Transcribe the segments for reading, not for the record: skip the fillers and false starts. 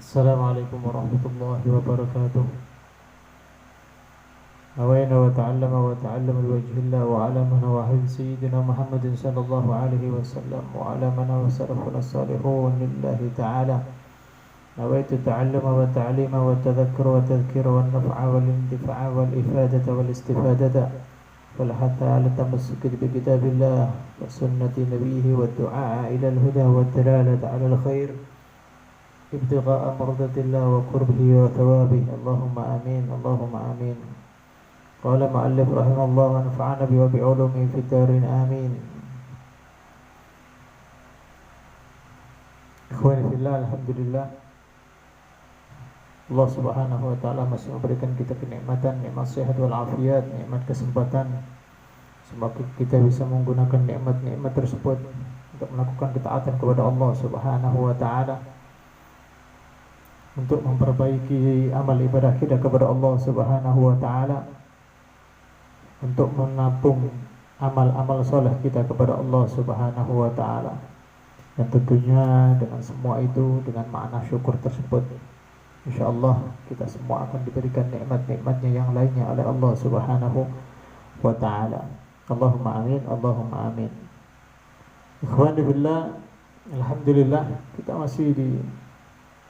Assalamualaikum warahmatullahi wabarakatuh. Nawayna wa ta'allama liwajhi Allah wa ala man wahid sayyidina Muhammadin sallallahu alaihi wasallam wa ala man wa salafuna salihun lillahi ta'ala. Nawaitu ta'allama wa ta'lima wa tadhakkura wa tadhkira wa naf'a wal intifa'a wal ifadata wal istifadata wal hatta ala tamassuki bi kitabillah wa sunnati nabiyhi wa du'a ila al-huda wa dalalata ala al-khair ibtigha'a mardatillah wa qurbihi wa thawabihi. Allahumma amin, Allahumma amin. Qala mu'allif rahimahullah wa nafa'ana bi wa bi'ulumi fid darin amin. Ikhwani fillah, alhamdulillah Allah subhanahu wa ta'ala masih memberikan kita kenikmatan, nikmat sehat wal afiat, nikmat kesempatan. Semoga kita bisa menggunakan nikmat-nikmat tersebut untuk melakukan ketaatan kepada Allah subhanahu wa ta'ala, untuk memperbaiki amal ibadah kita kepada Allah subhanahu wa ta'ala, untuk menabung amal-amal soleh kita kepada Allah subhanahu wa ta'ala. Dan tentunya dengan semua itu, dengan makna syukur tersebut, insyaallah kita semua akan diberikan nikmat-nikmatnya yang lainnya oleh Allah subhanahu wa ta'ala. Allahumma amin, Allahumma amin. Ikhwani billah, alhamdulillah kita masih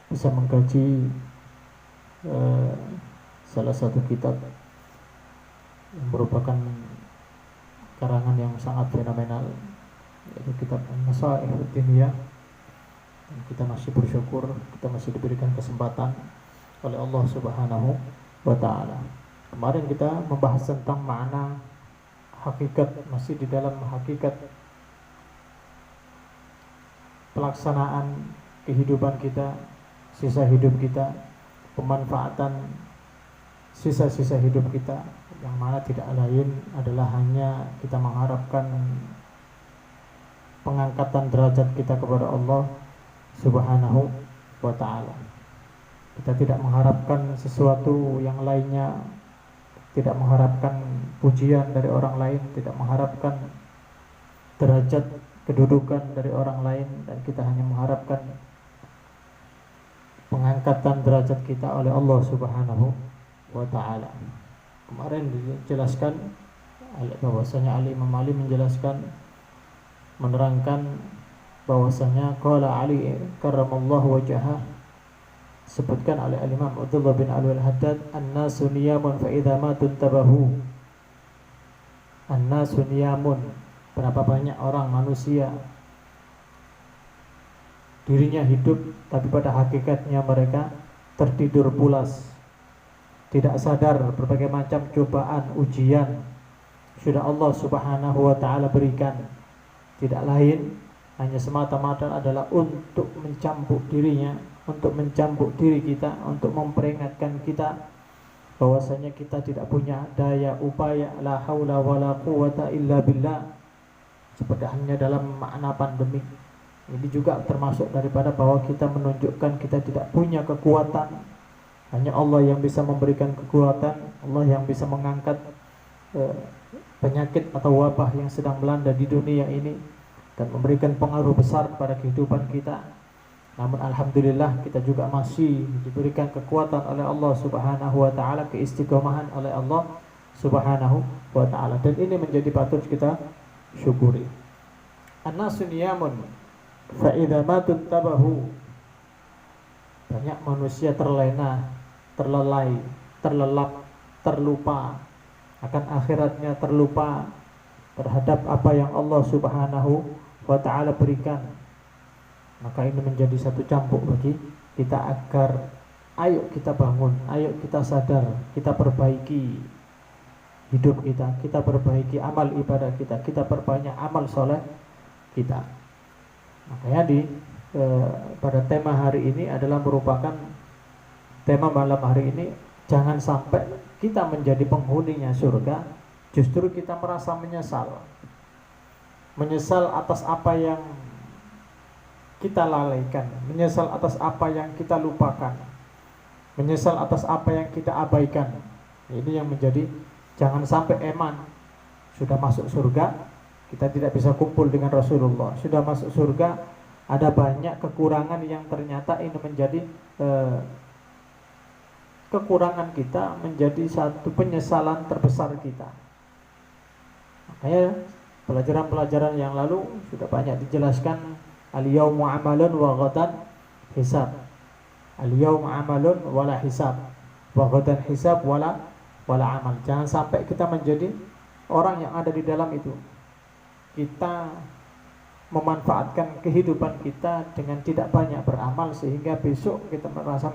bisa mengkaji salah satu kitab yang merupakan karangan yang sangat fenomenal, yaitu kitab An-Nasaih Ad-Diniyah. Dan kita masih bersyukur kita masih diberikan kesempatan oleh Allah subhanahu wa ta'ala. Kemarin kita membahas tentang makna hakikat, masih di dalam hakikat pelaksanaan kehidupan kita, sisa hidup kita, pemanfaatan sisa-sisa hidup kita, yang mana tidak lain adalah hanya kita mengharapkan pengangkatan derajat kita kepada Allah subhanahu wa ta'ala. Kita tidak mengharapkan sesuatu yang lainnya, tidak mengharapkan pujian dari orang lain, tidak mengharapkan derajat kedudukan dari orang lain, dan kita hanya mengharapkan pengangkatan derajat kita oleh Allah subhanahu wa ta'ala. Kemarin dijelaskan bahwasanya Imam Ali menjelaskan, menerangkan bahwasanya qala Ali karramallahu wajhah, sebutkan oleh Imam Abdullah bin Alwi al-Haddad, an-nasu niyamun fa idza matu tabahu. An-nasu niyamun, berapa banyak orang manusia dirinya hidup, tapi pada hakikatnya mereka tertidur pulas, tidak sadar berbagai macam cobaan, ujian sudah Allah subhanahu wa ta'ala berikan, tidak lain hanya semata-mata adalah untuk mencambuk dirinya, untuk mencambuk diri kita, untuk memperingatkan kita bahwasanya kita tidak punya daya upaya, la haula wala quwata illa billah. Seperti hanya dalam makna pandemi ini juga termasuk daripada bahwa kita menunjukkan kita tidak punya kekuatan. Hanya Allah yang bisa memberikan kekuatan, Allah yang bisa mengangkat penyakit atau wabah yang sedang melanda di dunia ini dan memberikan pengaruh besar pada kehidupan kita. Namun alhamdulillah kita juga masih diberikan kekuatan oleh Allah subhanahu wa ta'ala, keistiqomahan oleh Allah subhanahu wa ta'ala, dan ini menjadi patut kita syukuri. An-nasu niyamun fa idza matu tabahu. Banyak manusia terlena, terlelai, terlelap, terlupa akan akhiratnya, terlupa terhadap apa yang Allah subhanahu wa ta'ala berikan. Maka ini menjadi satu cambuk bagi kita agar ayo kita bangun, ayo kita sadar, kita perbaiki hidup kita, kita perbaiki amal ibadah kita, kita perbanyak amal soleh kita. Makanya pada tema hari ini adalah merupakan tema malam hari ini, jangan sampai kita menjadi penghuninya surga, justru kita merasa menyesal atas apa yang kita lalaikan, menyesal atas apa yang kita lupakan, menyesal atas apa yang kita abaikan. Ini yang menjadi, jangan sampai eman sudah masuk surga kita tidak bisa kumpul dengan Rasulullah, sudah masuk surga ada banyak kekurangan yang ternyata ini menjadi kekurangan kita, menjadi satu penyesalan terbesar kita. Makanya pelajaran-pelajaran yang lalu sudah banyak dijelaskan, al-yawmu amalun wa ghadan hisab. Al-yawmu amalun wala hisab, wa ghadan hisab wala amal. Jangan sampai kita menjadi orang yang ada di dalam itu. Kita memanfaatkan kehidupan kita dengan tidak banyak beramal sehingga besok kita merasa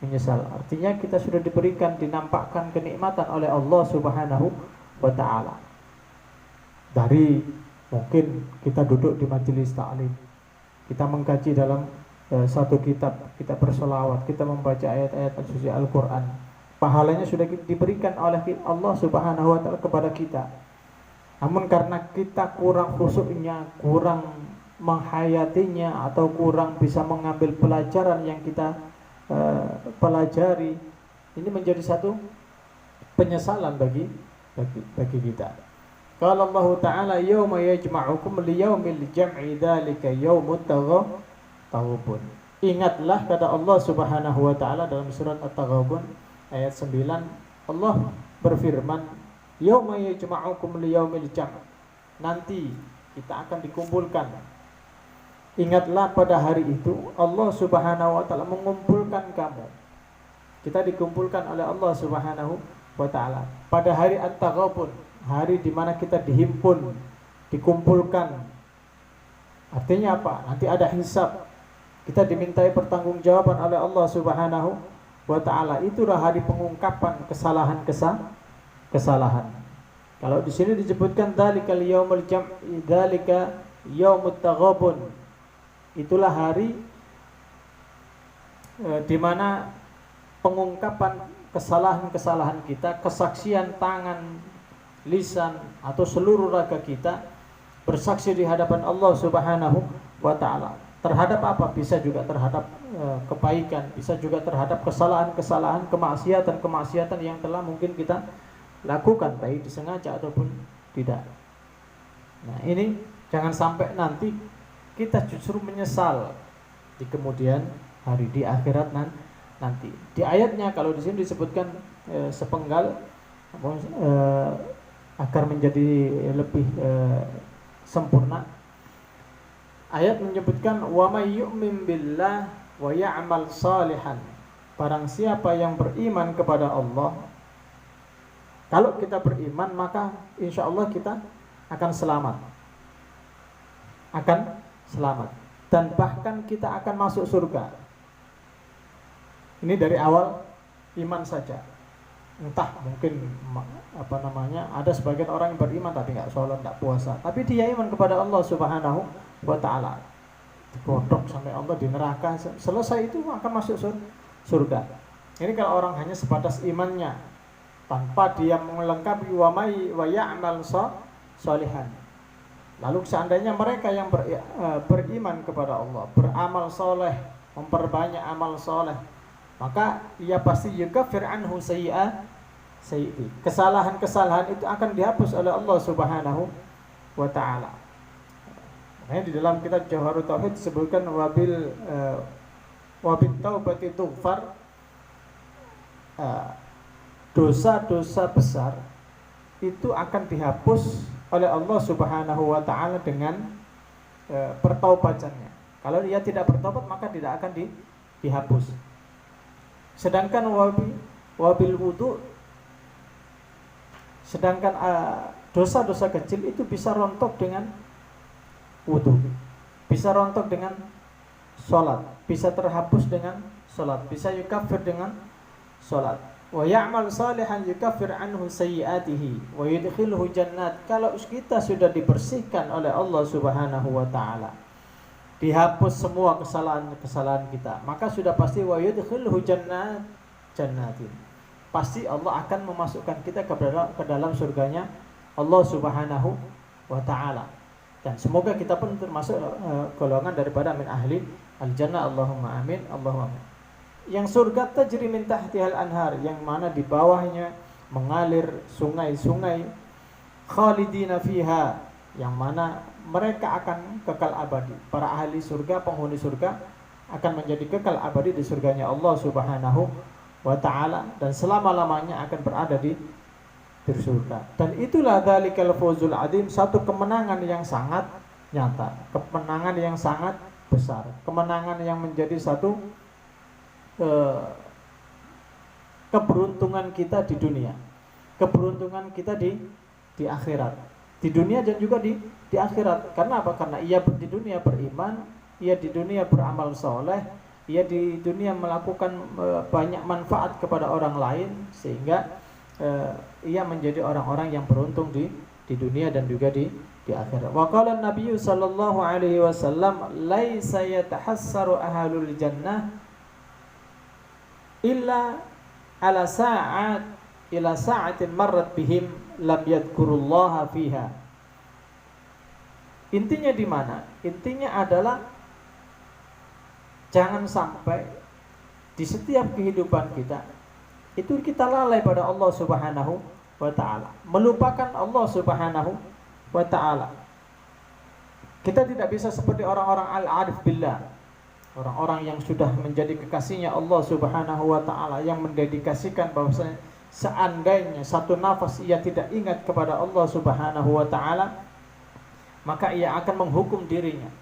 menyesal. Artinya kita sudah diberikan, dinampakkan kenikmatan oleh Allah Subhanahu wa taala. Dari mungkin kita duduk di majelis ta'lim, kita mengkaji dalam satu kitab, kita bersolawat, kita membaca ayat-ayat suci Al-Quran, pahalanya sudah diberikan oleh Allah Subhanahu wa ta'ala kepada kita. Namun karena kita kurang khusyuknya, kurang menghayatinya, atau kurang bisa mengambil pelajaran yang kita pelajari, ini menjadi satu penyesalan bagi kita. Qala Allah Ta'ala yawma yajma'ukum liyaumil jam'i dzalika yaumut taghabun. Ingatlah kata Allah Subhanahu wa taala dalam surat At-Taghabun ayat 9, Allah berfirman, yawma yajma'ukum liyaumil jam'. Nanti kita akan dikumpulkan. Ingatlah pada hari itu Allah Subhanahu wa taala mengumpulkan kamu. Kita dikumpulkan oleh Allah Subhanahu wa taala pada hari At-Taghabun, hari di mana kita dihimpun, dikumpulkan. Artinya apa? Nanti ada hisab. Kita dimintai pertanggungjawaban oleh Allah Subhanahu wa taala. Itulah hari pengungkapan kesalahan. Kalau di sini disebutkan dzalikal yaumul jam'i, dzalika yaumut taghabun. Itulah hari di mana pengungkapan kesalahan-kesalahan kita, kesaksian tangan, lisan atau seluruh raga kita bersaksi di hadapan Allah Subhanahu wa taala. Terhadap apa? Bisa juga terhadap kebaikan, bisa juga terhadap kesalahan-kesalahan, kemaksiatan yang telah mungkin kita lakukan, baik disengaja ataupun tidak. Nah, ini jangan sampai nanti kita justru menyesal di kemudian hari, di akhirat nanti. Di ayatnya kalau di sini disebutkan sepenggal agar menjadi lebih sempurna, ayat menyebutkan wa may yu'min billah wa ya'mal salihan. Barang siapa yang beriman kepada Allah, kalau kita beriman maka insya Allah kita akan selamat, dan bahkan kita akan masuk surga. Ini dari awal iman saja. Entah mungkin ada sebagian orang yang beriman tapi nggak sholat, nggak puasa, tapi dia iman kepada Allah Subhanahu wa taala, digodok sampai Allah di neraka, selesai itu akan masuk surga. Ini kalau orang hanya sebatas imannya tanpa dia melengkapi wa ya'mal sholihan. Lalu seandainya mereka yang beriman kepada Allah, beramal soleh, memperbanyak amal soleh, maka ia pasti yukaffir anhu sayyi'ati. Kesalahan-kesalahan itu akan dihapus oleh Allah Subhanahu wa taala. Makanya di dalam kitab Jawharut Tauhid disebutkan wabil taubati tughfar, dosa-dosa besar itu akan dihapus oleh Allah Subhanahu wa taala dengan pertaubatannya. Kalau dia tidak bertobat maka tidak akan dihapus. Sedangkan wabil wudu, sedangkan dosa-dosa kecil itu bisa rontok dengan wudu, bisa rontok dengan sholat, bisa terhapus dengan sholat, bisa yukafir dengan sholat. Wa ya'mal salihan yukafir anhu sayyi'atihi wa yudkhilhu jannat. Kalau kita sudah dibersihkan oleh Allah Subhanahu wa taala, dihapus semua kesalahan-kesalahan kita, maka sudah pasti wa yudkhilhu jannatin. Pasti Allah akan memasukkan kita ke dalam surganya Allah Subhanahu wa taala. Dan semoga kita pun termasuk golongan daripada min ahli al-jannah. Allahumma amin, Allahumma amin. Yang surga tajri min tahtihal anhar, yang mana di bawahnya mengalir sungai-sungai, khalidina fiha, yang mana mereka akan kekal abadi. Para ahli surga, penghuni surga akan menjadi kekal abadi di surganya Allah Subhanahu wa ta'ala, dan selama-lamanya akan berada di surga. Dan itulah dzalikal fawzul adzim, satu kemenangan yang sangat nyata, kemenangan yang sangat besar, kemenangan yang menjadi satu keberuntungan kita di dunia, keberuntungan kita di akhirat, di dunia dan juga di akhirat. Karena apa? Karena ia di dunia beriman, ia di dunia beramal soleh, ia di dunia melakukan banyak manfaat kepada orang lain, sehingga ia menjadi orang-orang yang beruntung di dunia dan juga di akhirat. Wa qala an-nabiy sallallahu alaihi wasallam, laisa yatahassaru ahlul jannah illa ala ila sa'atin marrat bihim lam yadhkurullaha fiha. Intinya di mana? Intinya adalah jangan sampai di setiap kehidupan kita itu kita lalai pada Allah Subhanahu wa ta'ala, melupakan Allah Subhanahu wa ta'ala. Kita tidak bisa seperti orang-orang al-arif billah, orang-orang yang sudah menjadi kekasihnya Allah Subhanahu wa ta'ala, yang mendedikasikan bahwasanya seandainya satu nafas ia tidak ingat kepada Allah Subhanahu wa ta'ala, maka ia akan menghukum dirinya.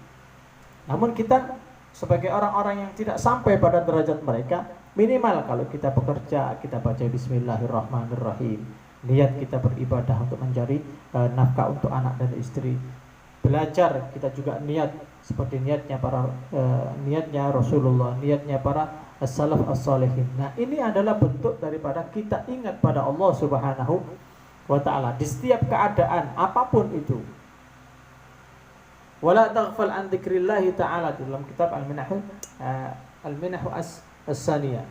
Namun kita sebagai orang-orang yang tidak sampai pada derajat mereka, minimal kalau kita bekerja, kita baca bismillahirrahmanirrahim, niat kita beribadah untuk mencari nafkah untuk anak dan istri. Belajar kita juga niat seperti niatnya niatnya Rasulullah, niatnya para as-salaf as-salihin. Nah, ini adalah bentuk daripada kita ingat pada Allah Subhanahu wa ta'ala di setiap keadaan apapun itu. Wala taghfal an dzikrillah ta'ala, dalam kitab Al-Minah As-Saniyah.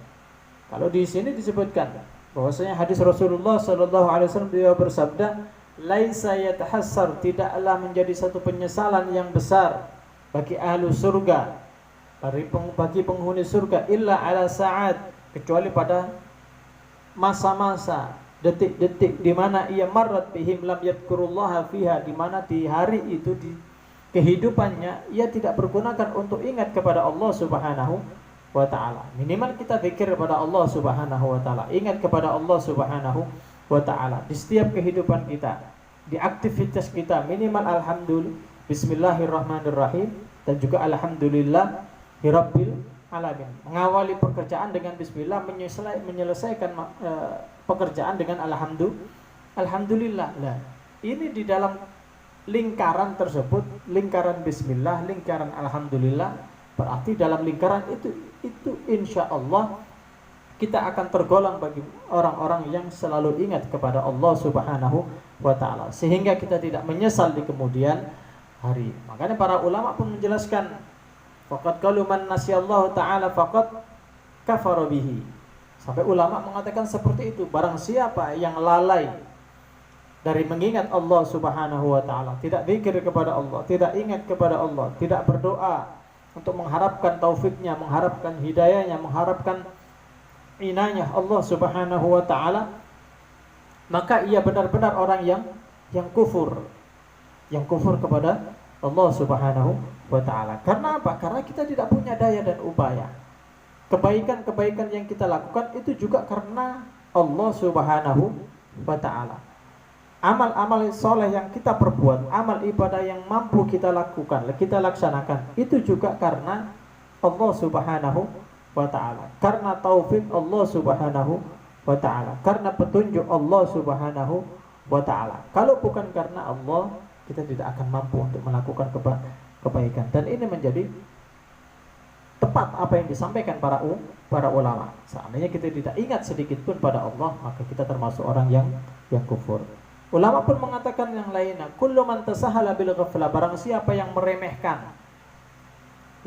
Kalau di sini disebutkan bahwasanya hadis Rasulullah sallallahu alaihi wasallam, beliau bersabda, laisa yatahassar, tidaklah menjadi satu penyesalan yang besar bagi ahlu surga, bagi penghuni surga, illa ala sa'at, kecuali pada masa-masa, detik-detik di mana ia marrat bihim lam yadhkurullaha fiha, di mana di hari itu, di kehidupannya ia tidak bergunakan untuk ingat kepada Allah Subhanahu wa ta'ala. Minimal kita zikir kepada Allah Subhanahu wa ta'ala, ingat kepada Allah Subhanahu wa ta'ala di setiap kehidupan kita, di aktivitas kita, minimal alhamdulillah, bismillahirrahmanirrahim, dan juga alhamdulillah hirabbil alamin. Mengawali pekerjaan dengan bismillah, menyelesaikan pekerjaan dengan alhamdulillah. Nah, ini di dalam lingkaran tersebut, lingkaran bismillah, lingkaran alhamdulillah, berarti dalam lingkaran itu insya Allah kita akan tergolong bagi orang-orang yang selalu ingat kepada Allah Subhanahu wa ta'ala, sehingga kita tidak menyesal di kemudian hari. Makanya para ulama pun menjelaskan, faqad qalu man nasiyallahu ta'ala faqad kafara bihi. Sampai ulama mengatakan seperti itu, barang siapa yang lalai dari mengingat Allah Subhanahu wa ta'ala, tidak zikir kepada Allah, tidak ingat kepada Allah, tidak berdoa untuk mengharapkan taufiknya, mengharapkan hidayahnya, mengharapkan inayah Allah Subhanahu wa ta'ala, maka ia benar-benar orang yang kufur kepada Allah Subhanahu wa ta'ala. Karena apa? Karena kita tidak punya daya dan upaya. Kebaikan-kebaikan yang kita lakukan itu juga karena Allah Subhanahu wa ta'ala. Amal-amal soleh yang kita perbuat, amal ibadah yang mampu kita lakukan, kita laksanakan, itu juga karena Allah Subhanahu wa ta'ala, karena taufik Allah Subhanahu wa ta'ala, karena petunjuk Allah Subhanahu wa ta'ala. Kalau bukan karena Allah, kita tidak akan mampu untuk melakukan kebaikan. Dan ini menjadi tepat apa yang disampaikan para ulama. Seandainya kita tidak ingat sedikit pun pada Allah, maka kita termasuk orang yang kufur. Ulama pun mengatakan yang lainnya, kullu man tasahala bil ghaflah, barang siapa yang meremehkan,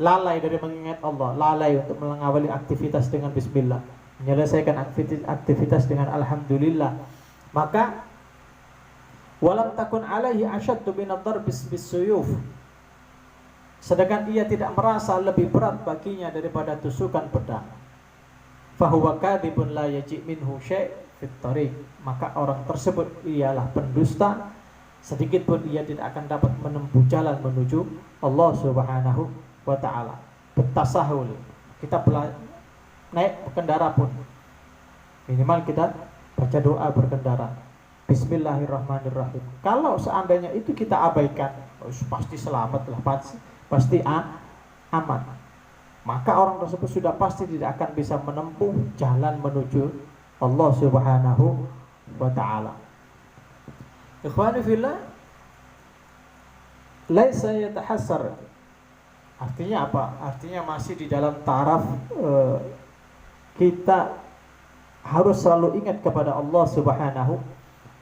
lalai dari mengingat Allah, lalai untuk mengawali aktivitas dengan bismillah, menyelesaikan aktivitas dengan alhamdulillah, maka walam takun alaihi asyaddu min ad-darbis bisuyuf, sedangkan ia tidak merasa lebih berat baginya daripada tusukan pedang, fahuwa kadhibun la yaji minhu syai' fit tariq, maka orang tersebut ialah pendusta sedikit pun ia tidak akan dapat menempuh jalan menuju Allah Subhanahu wa taala. Bertasahul, kita naik kendara pun minimal kita baca doa berkendara, Bismillahirrahmanirrahim. Kalau seandainya itu kita abaikan, pasti selamat lah, pasti aman. Maka orang tersebut sudah pasti tidak akan bisa menempuh jalan menuju Allah Subhanahu wa taala. Ikhwani fillah, laisa yatahassar. Artinya apa? Artinya masih di dalam taraf kita harus selalu ingat kepada Allah Subhanahu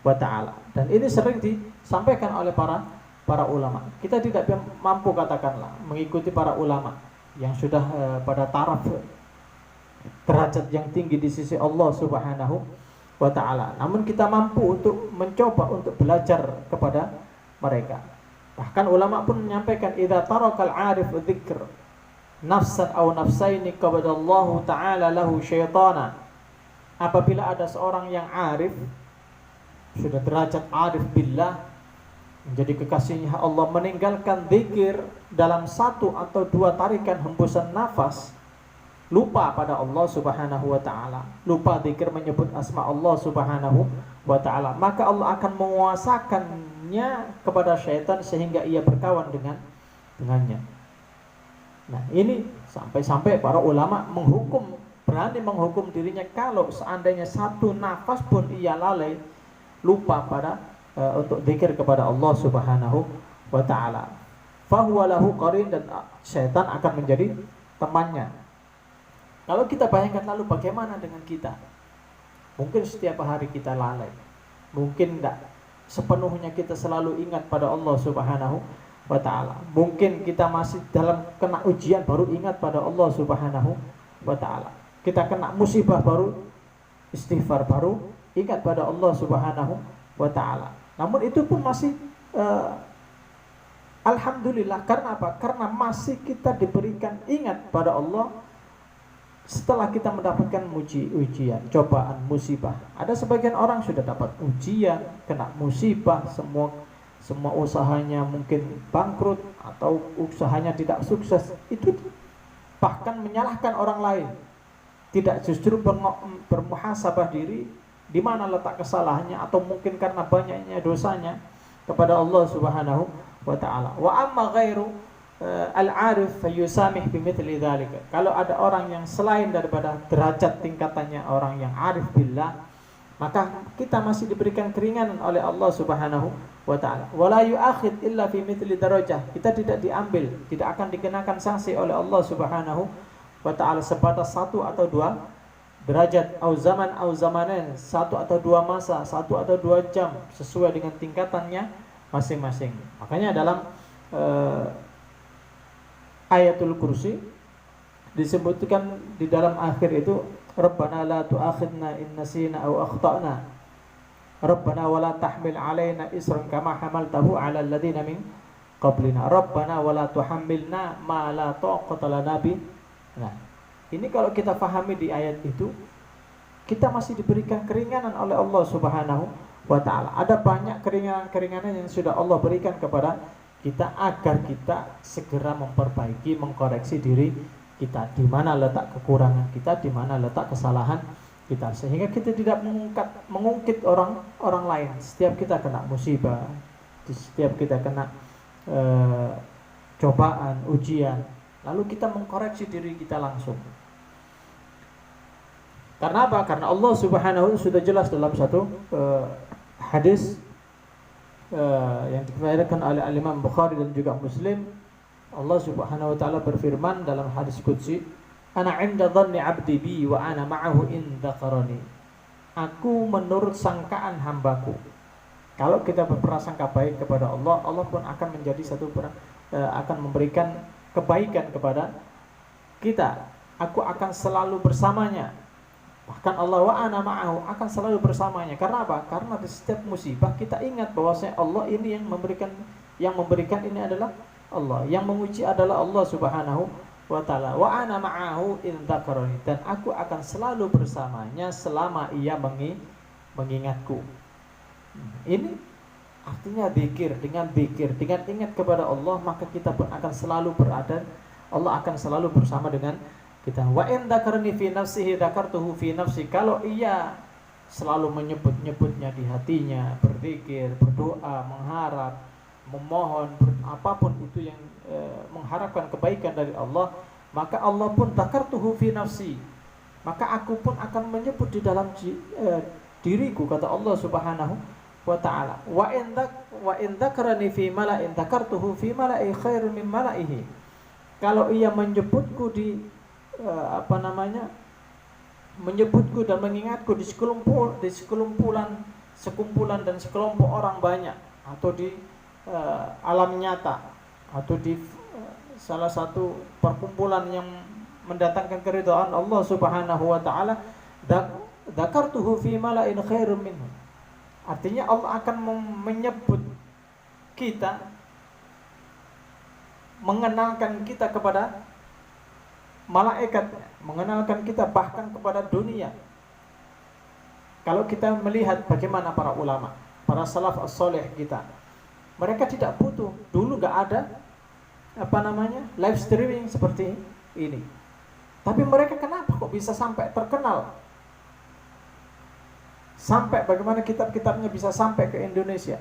wa taala. Dan ini sering disampaikan oleh para ulama. Kita tidak mampu katakanlah mengikuti para ulama yang sudah pada taraf derajat yang tinggi di sisi Allah Subhanahu wa taala. Namun kita mampu untuk mencoba untuk belajar kepada mereka. Bahkan ulama pun menyampaikan idza tarakal 'arif dzikr nafsan aw nafsaini qabadallahu ta'ala lahu syaitana. Apabila ada seorang yang arif, sudah derajat arif billah, menjadi kekasihnya Allah, meninggalkan zikir dalam satu atau dua tarikan hembusan nafas, lupa pada Allah Subhanahu wa taala, lupa zikir menyebut asma Allah Subhanahu wa taala, maka Allah akan menguasakannya kepada syaitan sehingga ia berkawan dengannya. Nah, ini sampai-sampai para ulama berani menghukum dirinya kalau seandainya satu nafas pun ia lalai, lupa pada untuk zikir kepada Allah Subhanahu wa taala. Fahuwa lahu qarin, dan syaitan akan menjadi temannya. Kalau kita bayangkan lalu bagaimana dengan kita? Mungkin setiap hari kita lalai. Mungkin tidak sepenuhnya kita selalu ingat pada Allah Subhanahu wa ta'ala. Mungkin kita masih dalam kena ujian baru ingat pada Allah Subhanahu wa ta'ala. Kita kena musibah baru istighfar, baru ingat pada Allah Subhanahu wa ta'ala. Namun itu pun masih alhamdulillah. Karena apa? Karena masih kita diberikan ingat pada Allah setelah kita mendapatkan ujian, cobaan, musibah. Ada sebagian orang sudah dapat ujian, kena musibah, semua usahanya mungkin bangkrut atau usahanya tidak sukses, itu bahkan menyalahkan orang lain, tidak justru bermuhasabah diri di mana letak kesalahannya, atau mungkin karena banyaknya dosanya kepada Allah Subhanahu wa taala. Wa amma ghairu al-arif fayusamih bimithli dzalika. Kalau ada orang yang selain daripada derajat tingkatannya orang yang arif billah, maka kita masih diberikan keringanan oleh Allah Subhanahu wa taala. Wala yu'akhid illa fi mithli darajah. Kita tidak diambil, tidak akan dikenakan sanksi oleh Allah Subhanahu wa taala sebatas satu atau dua derajat, au zaman au zamanan, satu atau dua masa, satu atau dua jam, sesuai dengan tingkatannya masing-masing. Makanya dalam Ayatul Kursi disebutkan di dalam akhir itu, Rabbana la tu'akhidna in nasina aw akhtana, Rabbana wala tahmil alaina isran kama hamaltahu ala alladhina min qablina, Rabbana wala tuhammilna ma la taqata lana bi. Nah, ini kalau kita fahami di ayat itu, kita masih diberikan keringanan oleh Allah Subhanahu wa taala. Ada banyak keringanan-keringanan yang sudah Allah berikan kepada kita agar kita segera memperbaiki, mengkoreksi diri kita, di mana letak kekurangan kita, di mana letak kesalahan kita, sehingga kita tidak mengungkit orang lain. Setiap kita kena musibah, setiap kita kena cobaan, ujian, lalu kita mengkoreksi diri kita langsung. Karena apa? Karena Allah Subhanahu sudah jelas dalam satu hadis yang diriwayatkan oleh Imam Bukhari dan juga Muslim. Allah Subhanahu wa taala berfirman dalam hadis qudsi, "Ana 'inda dhanni 'abdi bi wa ana ma'ahu in dzakarani." Aku menurut sangkaan hambaku. Kalau kita berprasangka baik kepada Allah, Allah pun akan menjadi akan memberikan kebaikan kepada kita. Aku akan selalu bersamanya. Bahkan Allah wa ana ma'ahu, akan selalu bersamanya. Karena apa? Karena di setiap musibah kita ingat bahwasanya Allah ini yang memberikan ini adalah Allah, yang menguji adalah Allah Subhanahu wa taala. Wa ana ma'ahu in dzakarani, dan aku akan selalu bersamanya selama ia mengingatku. Ini Artinya zikir, dengan ingat kepada Allah, maka kita pun akan selalu berada, Allah akan selalu bersama dengan kita. Wa in dzakarni fi nafsihi dzakartuhu fi nafsi. Kalau ia selalu menyebut-nyebutnya di hatinya, berzikir, berdoa, mengharap, memohon, apapun itu yang mengharapkan kebaikan dari Allah, maka Allah pun dzakartuhu fi nafsi. Maka aku pun akan menyebut di dalam diriku, kata Allah Subhanahu wa ta'ala. Wa in dzakarani fi mala'in dzakartuhu fi mala'i khairum min mala'ihi. Kalau ia menyebutku di menyebutku dan mengingatku di sekumpulan dan sekelompok orang banyak, atau di alam nyata, atau di salah satu perkumpulan yang mendatangkan keridhaan Allah Subhanahu wa ta'ala, dzakartuhu fi mala'in khairum minhu. Artinya Allah akan menyebut kita, mengenalkan kita kepada malaikat, mengenalkan kita bahkan kepada dunia. Kalau kita melihat bagaimana para ulama, para salaf as-salih kita, mereka tidak butuh, dulu nggak ada live streaming seperti ini. Tapi mereka kenapa kok bisa sampai terkenal? Sampai bagaimana kitab-kitabnya bisa sampai ke Indonesia,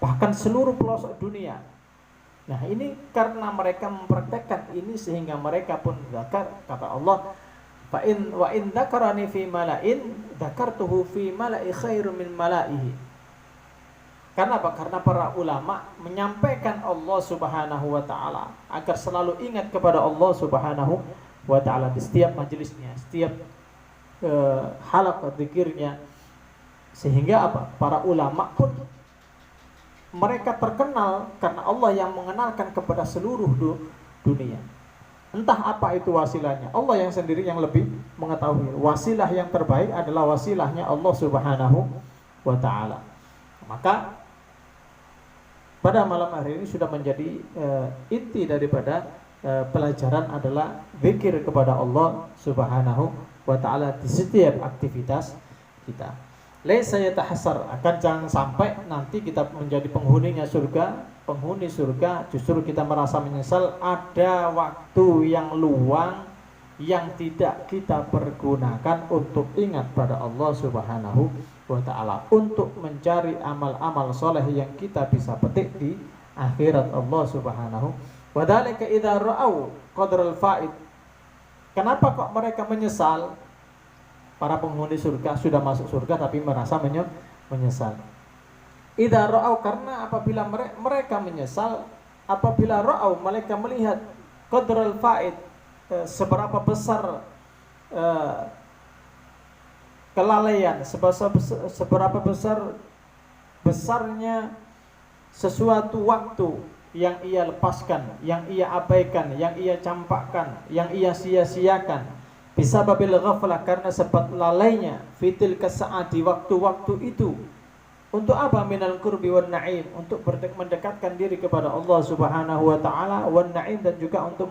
bahkan seluruh pelosok dunia. Nah, ini karena mereka mempraktekkan ini, sehingga mereka pun zakar, kata Allah, wa in dzakarani fi mala'in dzakartuhu fi mala'i khairum min mala'ihi. Karena apa? Karena para ulama menyampaikan Allah Subhanahu wa ta'ala agar selalu ingat kepada Allah Subhanahu wa ta'ala di setiap majelisnya, setiap halaqah zikirnya, sehingga apa? Para ulama pun mereka terkenal karena Allah yang mengenalkan kepada seluruh dunia. Entah apa itu wasilahnya, Allah yang sendiri yang lebih mengetahui. Wasilah yang terbaik adalah wasilahnya Allah Subhanahu wa ta'ala. Maka pada malam hari ini sudah menjadi inti daripada pelajaran adalah zikir kepada Allah Subhanahu wa ta'ala di setiap aktivitas kita. Laisa yatahassar, akan jangan sampai nanti kita menjadi penghuni surga justru kita merasa menyesal ada waktu yang luang yang tidak kita pergunakan untuk ingat pada Allah Subhanahu wa ta'ala, untuk mencari amal-amal soleh yang kita bisa petik di akhirat Allah Subhanahu wa ta'ala. Idza ra'au qadral fa'id. Kenapa kok mereka menyesal? Para penghuni surga sudah masuk surga tapi merasa menyesal. Idza ra'au, karena apabila mereka menyesal, apabila ra'au, mereka melihat qadral fa'id, seberapa besar kelalaian, seberapa besarnya sesuatu waktu yang ia lepaskan, yang ia abaikan, yang ia campakkan, yang ia sia-siakan, bisa babil ghaflah, karena sebab lalainya, fitil kesaat, di waktu-waktu itu. Untuk apa? Minal qurbi wan na'im, untuk mendekatkan diri kepada Allah Subhanahu wa ta'ala, wan na'im, dan juga untuk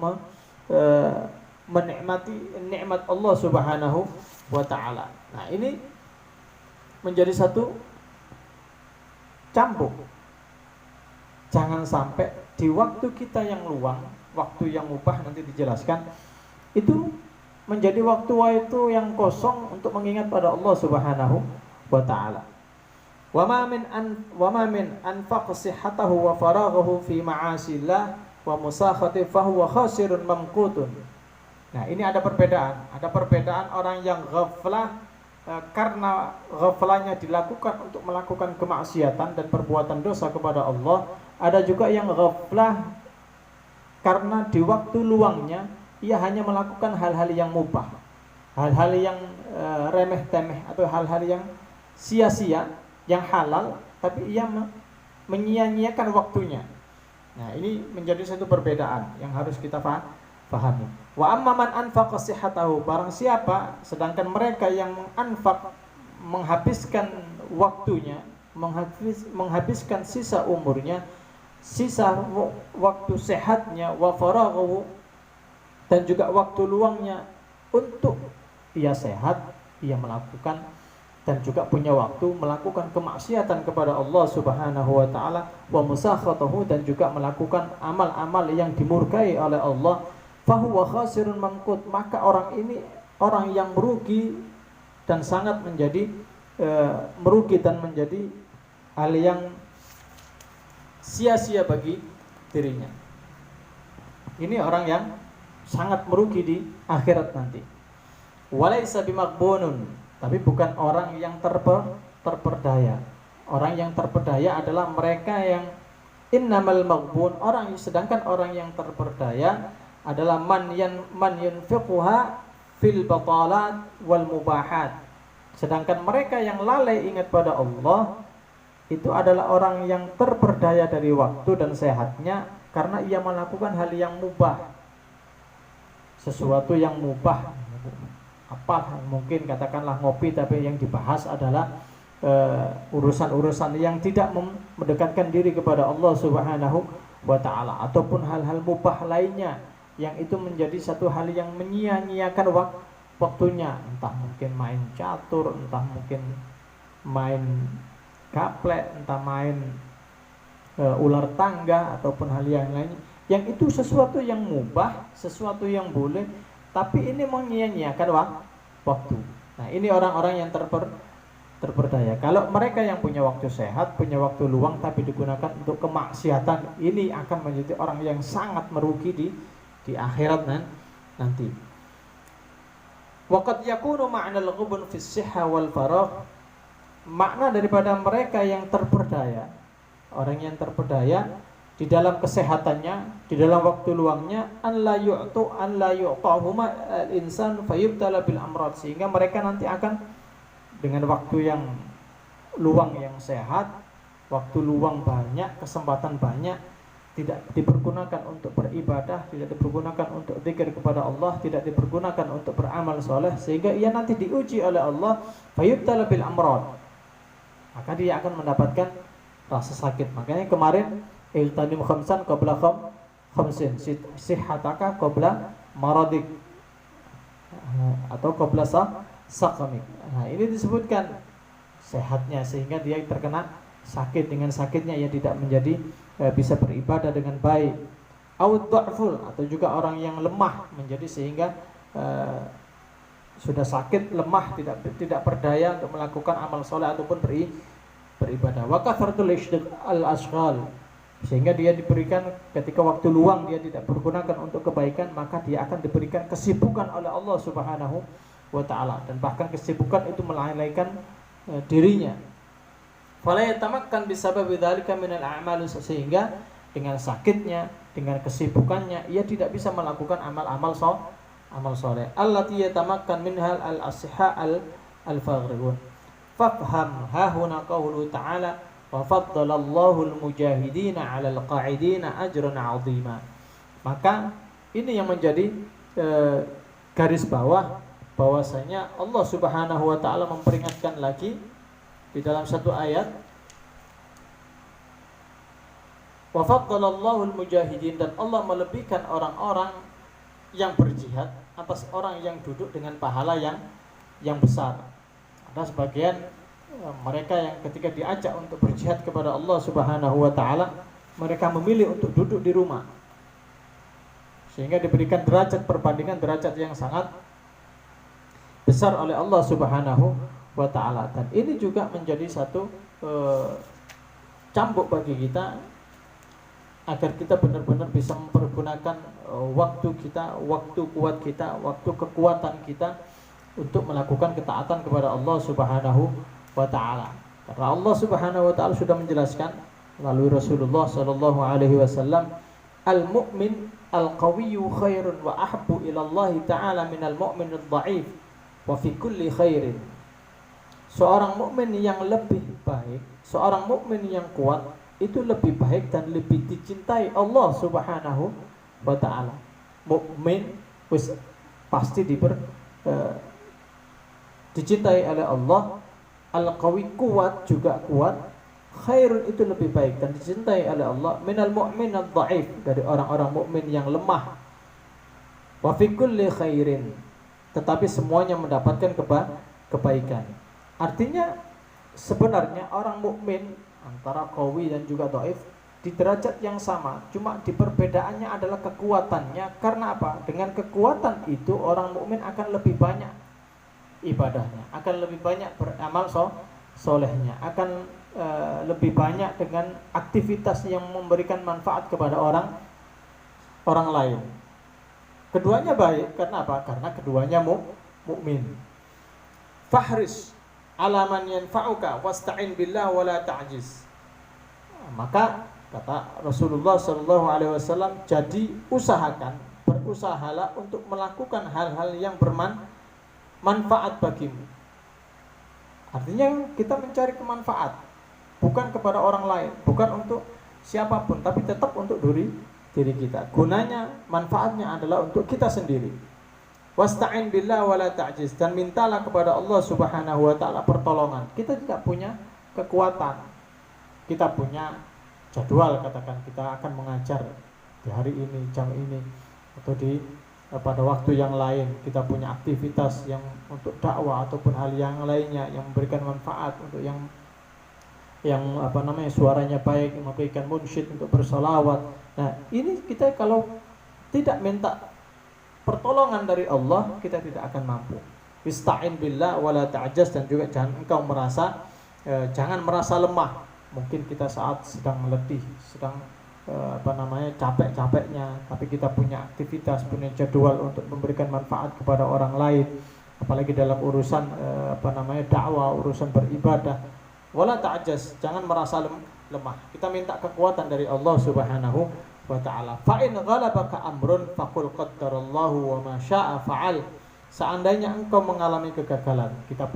menikmati nikmat Allah Subhanahu wa ta'ala. Nah, ini menjadi satu cambuk. Jangan sampai di waktu kita yang luang, waktu yang mubah, nanti dijelaskan, itu menjadi waktu itu yang kosong untuk mengingat pada Allah Subhanahu wa ta'ala. Wa ma min anfaq sihhatahu wa faraghahu fi ma'asillah wa musakhati fa huwa khasirun mamqutun. Nah, ini ada perbedaan orang yang ghaflah karena ghaflahnya dilakukan untuk melakukan kemaksiatan dan perbuatan dosa kepada Allah. Ada juga yang ghaflah karena di waktu luangnya ia hanya melakukan hal-hal yang mubah, hal-hal yang remeh-temeh, atau hal-hal yang sia-sia, yang halal, tapi ia menyia-nyiakan waktunya. Nah, ini menjadi satu perbedaan yang harus kita pahami. Wa amman anfaqa sihhatahu, barang siapa, sedangkan mereka yang menghabiskan waktunya, menghabiskan sisa umurnya, sisa waktu sehatnya, wa faraghahu, dan juga waktu luangnya untuk ia sehat, ia melakukan dan juga punya waktu melakukan kemaksiatan kepada Allah Subhanahu wa taala wa musakhatahu, dan juga melakukan amal-amal yang dimurkai oleh Allah, fahuwa khasirun mamqut, maka orang ini orang yang merugi dan sangat menjadi merugi dan menjadi hal yang sia-sia bagi dirinya. Ini orang yang sangat merugi di akhirat nanti. Walaisa bimaghbunun, tapi bukan orang yang terperdaya. Orang yang terperdaya adalah mereka yang innamal maghbun, sedangkan orang yang terperdaya adalah man yunfiquha fil batalat wal mubahat. Sedangkan mereka yang lalai ingat pada Allah itu adalah orang yang terperdaya dari waktu dan sehatnya, karena ia melakukan hal yang mubah, sesuatu yang mubah. Apa mungkin katakanlah ngopi, tapi yang dibahas adalah urusan-urusan yang tidak mendekatkan diri kepada Allah Subhanahu wa taala, ataupun hal-hal mubah lainnya yang itu menjadi satu hal yang menyia-nyiakan waktunya, entah mungkin main catur, entah mungkin main gaplek, entah main ular tangga, ataupun hal yang lain, yang itu sesuatu yang mubah, sesuatu yang boleh, tapi ini menyia-nyiakan waktu. Nah, ini orang-orang yang terperdaya. Kalau mereka yang punya waktu sehat, punya waktu luang, tapi digunakan untuk kemaksiatan, ini akan menjadi orang yang sangat merugi di akhirat nanti. Waqad yakunu ma'nal ghubun fi sihha wal faragh, makna daripada mereka yang terperdaya, orang yang terperdaya di dalam kesehatannya, di dalam waktu luangnya, an la yu'tahuma al-insan fayubtala bil amrad, sehingga mereka nanti akan dengan waktu yang luang yang sehat, waktu luang banyak, kesempatan banyak, tidak dipergunakan untuk beribadah, tidak dipergunakan untuk zikir kepada Allah, tidak dipergunakan untuk beramal soleh, sehingga ia nanti diuji oleh Allah, fayubtala bil amrad, maka dia akan mendapatkan rasa sakit. Makanya kemarin iltanim khamsan qabla khamsin, sihhataka qabla maradik, atau qabla saqamik. Nah, ini disebutkan sehatnya sehingga dia terkena sakit, dengan sakitnya ia tidak menjadi bisa beribadah dengan baik. Au-dha'ful, atau juga orang yang lemah menjadi sehingga sudah sakit, lemah, tidak berdaya untuk melakukan amal soleh ataupun beribadah. Wa kathratul al-ashghal, sehingga dia diberikan ketika waktu luang dia tidak bergunakan untuk kebaikan, maka dia akan diberikan kesibukan oleh Allah Subhanahu wa taala, dan bahkan kesibukan itu melalaikan dirinya. Fala yatamakkan bisababi dzalika minal a'mal, sehingga dengan sakitnya, dengan kesibukannya, ia tidak bisa melakukan amal soleh. Allati yatamakkan minhal al-asihha al-faghribun. Fafham hahuna qawlu ta'ala wa faddalallahu al-mujahidina 'ala al-qa'idina ajran 'azima. Maka ini yang menjadi garis bawah, bahwasanya Allah Subhanahu wa taala memperingatkan lagi di dalam satu ayat, wa faddalallahu al-mujahidin, dan Allah melebihkan orang-orang yang berjihad atas orang yang duduk dengan pahala yang besar. Ada sebagian mereka yang ketika diajak untuk berjihad kepada Allah Subhanahu wa taala, mereka memilih untuk duduk di rumah, sehingga diberikan derajat, perbandingan derajat yang sangat besar oleh Allah Subhanahu wa ta'ala. Dan ini juga menjadi satu cambuk bagi kita, agar kita benar-benar bisa mempergunakan waktu kita, waktu kuat kita, waktu kekuatan kita untuk melakukan ketaatan kepada Allah Subhanahu wa ta'ala. Karena Allah Subhanahu wa ta'ala sudah menjelaskan melalui Rasulullah sallallahu alaihi wasallam, al-mu'min al-qawiyyu khairun wa ahabbu ila Allah ta'ala minal mu'min ad-dha'if wa fi kulli khairin. Seorang mukmin yang lebih baik, seorang mukmin yang kuat itu lebih baik dan lebih dicintai Allah Subhanahu wa ta'ala. Mukmin pasti dicintai oleh Allah. Al-qawi, kuat, juga kuat, khairun, itu lebih baik dan dicintai oleh Allah, minal mu'min ad-dha'if, dari orang-orang mukmin yang lemah. Wa fi kulli khairin, tetapi semuanya mendapatkan kebaikan. Artinya sebenarnya orang mukmin antara qawi dan juga dhaif di derajat yang sama, cuma di perbedaannya adalah kekuatannya. Karena apa? Dengan kekuatan itu orang mukmin akan lebih banyak ibadahnya, akan lebih banyak beramal solehnya, akan lebih banyak dengan aktivitas yang memberikan manfaat kepada orang lain. Keduanya baik, karena apa? Karena keduanya mukmin. Fahris ala man yanfa'uka wasta'in billah wala ta'jiz. Maka kata Rasulullah SAW, jadi berusahalah untuk melakukan hal-hal yang bermanfaat bagimu. Artinya kita mencari kemanfaat, bukan kepada orang lain, bukan untuk siapapun, tapi tetap untuk diri kita. Gunanya, manfaatnya adalah untuk kita sendiri. Wasta'in billah wala ta'jiz, dan mintalah kepada Allah Subhanahu wa taala pertolongan. Kita tidak punya kekuatan, kita punya jadwal, katakan kita akan mengajar di hari ini, jam ini, atau pada waktu yang lain kita punya aktivitas yang untuk dakwah ataupun hal yang lainnya yang memberikan manfaat, untuk yang suaranya baik, memberikan munsyid, untuk bersalawat. Nah, ini kita kalau tidak minta pertolongan dari Allah, kita tidak akan mampu. Ista'in billah wala ta'jaz, dan juga jangan merasa lemah. Mungkin kita saat sedang letih, sedang capek-capeknya, tapi kita punya aktivitas, punya jadwal untuk memberikan manfaat kepada orang lain, apalagi dalam urusan dakwah, urusan beribadah. Wala ta'jaz, jangan merasa lemah. Kita minta kekuatan dari Allah Subhanahu wa ta'ala. Fa in ghalabaka amrun faqul qaddarallahu wa ma syaa fa'al. Seandainya engkau mengalami kegagalan, kita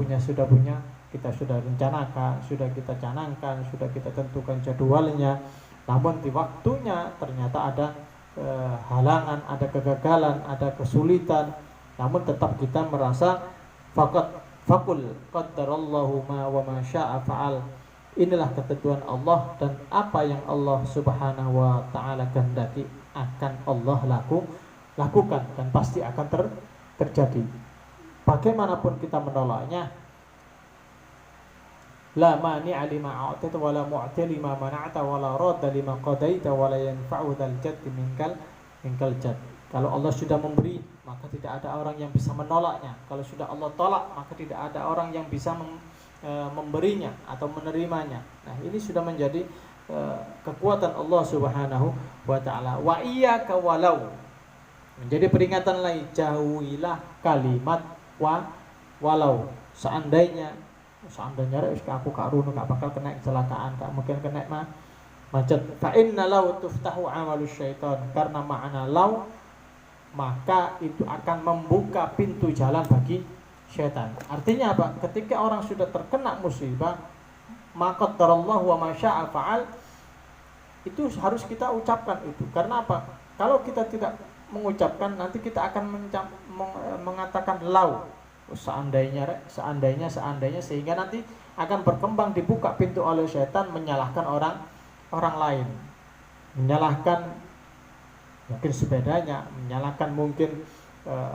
sudah rencanakan, sudah kita canangkan, sudah kita tentukan jadwalnya, namun di waktunya ternyata ada halangan, ada kegagalan, ada kesulitan, namun tetap kita merasa faqul qaddarallahu ma wa ma syaa fa'al. Inilah ketentuan Allah, dan apa yang Allah Subhanahu wa taala kehendaki akan Allah lakukan, dan pasti akan terjadi. Bagaimanapun kita menolaknya, la mani'a lima a'tata wa la mu'ti lima mana'ta wa la radda lima qadaita wa la yanfa'u dzal jaddi minkal jadd. Kalau Allah sudah memberi, maka tidak ada orang yang bisa menolaknya. Kalau sudah Allah tolak, maka tidak ada orang yang bisa memberinya atau menerimanya. Nah, ini sudah menjadi kekuatan Allah Subhanahu wa taala. Wa iyyaka walau, menjadi peringatan lagi, jauhilah kalimat walau. Seandainya aku karun gak bakal kena kecelakaan, gak mungkin kena macet. Fa inna law tuftahu amalu syaitan, karena makna law maka itu akan membuka pintu jalan bagi syaitan. Artinya apa? Ketika orang sudah terkena musibah, maka qaddarallahu wa ma syaa fa'al, itu harus kita ucapkan itu. Karena apa? Kalau kita tidak mengucapkan, nanti kita akan mengatakan law, seandainya, sehingga nanti akan berkembang, dibuka pintu oleh syaitan menyalahkan orang lain, menyalahkan mungkin sepedanya, menyalahkan mungkin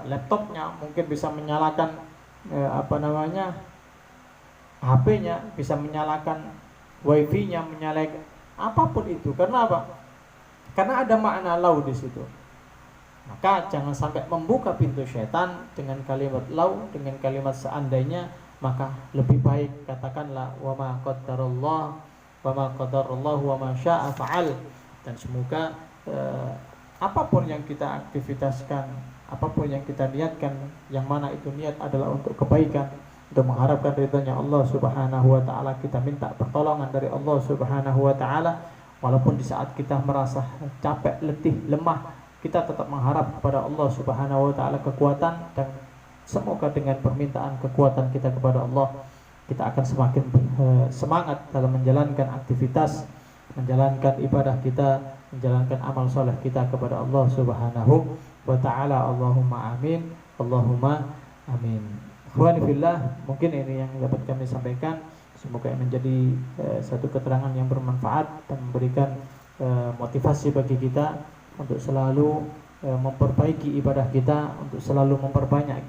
laptopnya, mungkin bisa menyalahkan HP-nya, bisa menyalakan wifi-nya, menyalakan apapun itu. Karena apa? Karena ada makna lau di situ. Maka jangan sampai membuka pintu syaitan dengan kalimat lau, dengan kalimat seandainya. Maka lebih baik katakanlah wa ma qaddarallah wa ma syaa fa'al. Dan semoga apapun yang kita aktivitaskan, apapun yang kita niatkan, yang mana itu niat adalah untuk kebaikan, untuk mengharapkan ridhonya Allah Subhanahu wa taala, kita minta pertolongan dari Allah Subhanahu wa taala. Walaupun di saat kita merasa capek, letih, lemah, kita tetap mengharap kepada Allah Subhanahu wa taala kekuatan, dan semoga dengan permintaan kekuatan kita kepada Allah, kita akan semakin semangat dalam menjalankan aktivitas, menjalankan ibadah kita, menjalankan amal soleh kita kepada Allah Subhanahu wa ta'ala. Allahumma amin, Allahumma amin. Ikhwani fillah, mungkin ini yang dapat kami sampaikan. Semoga menjadi satu keterangan yang bermanfaat dan memberikan motivasi bagi kita untuk selalu memperbaiki ibadah kita, untuk selalu memperbanyak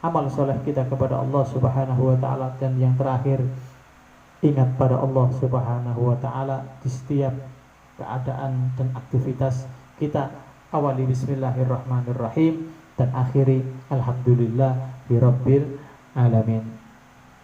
amal soleh kita kepada Allah Subhanahu wa taala, dan yang terakhir ingat pada Allah Subhanahu wa taala di setiap keadaan dan aktivitas kita. Awali bismillahirrahmanirrahim dan akhiri alhamdulillah birabbil alamin.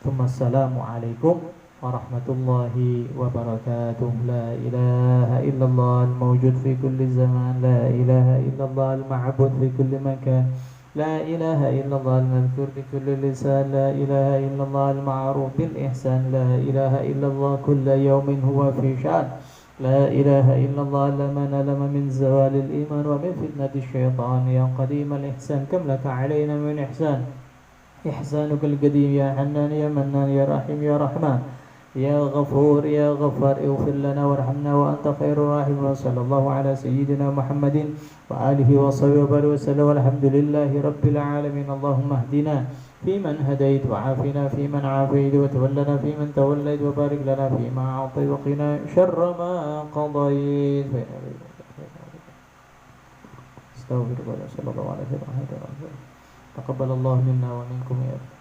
Assalamualaikum warahmatullahi wabarakatuh. La ilaha illallah al-mawjud fi kulli zaman, la ilaha illallah al-ma'bud fi kulli makan, la ilaha illallah al-madhkur bi kulli lisan, la ilaha illallah al-ma'ruf bil ihsan, la ilaha illallah kulla yawmin huwa fi shan, لا إله إلا الله لما نلم من زوال الإيمان ومن فتنة الشيطان يا قديم الإحسان كم لك علينا من إحسان إحسانك القديم يا حنان يا منان يا رحيم يا رحمن يا غفور يا غفار اغفر لنا وارحمنا وأنت خير الراحمين. وصلى الله على سيدنا محمد وآله وصحبه وسلم والحمد لله رب العالمين. اللهم اهدنا فيمن هديت وعافنا فيمن عافيت وتولنا فيمن توليت وبارك لنا فيما أعطيت وقنا شر ما قضيت. استغفر الله صلى الله عليه وسلم. تقبل الله منا ومنكم يا رب.